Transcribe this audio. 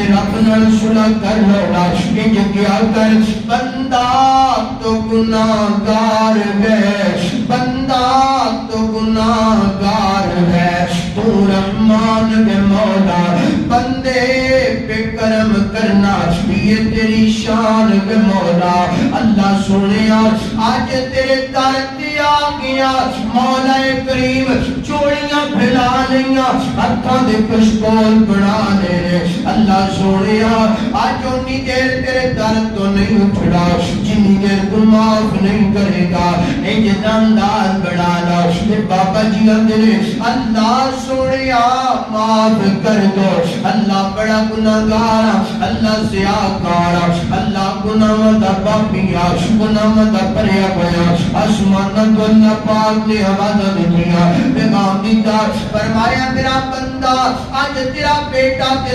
رب نال صلح کر لینا انج کیا کر بندہ تو گناہگار ہے بندہ تو گناہگار ہے تو رحمان بے مولا بندے پہ کرم کرنا یہ تیری شان بے مولا اللہ سنیا آج تیرے در تے آ گیا مولا کریم چوڑیاں پھیلا لیاں ہتھاں دے کشکول بنا لے اللہ سنیا آج انی دیر تیرے در تو نہیں اٹھڑا جنی دیر تو معاف نہیں کرے گا انج انداز بڑھا لا بابا جی اندرے اللہ سنیا معاف کر دو اللہ بڑا گناہگار اللہ سیاہکار اللہ گناہ دا پاپیا گناہ دا پریا پیا آسمان تو اللہ پاک نے حوالہ دیا پیغام دیتا فرمایا میرا بندہ آج تیرا بیٹا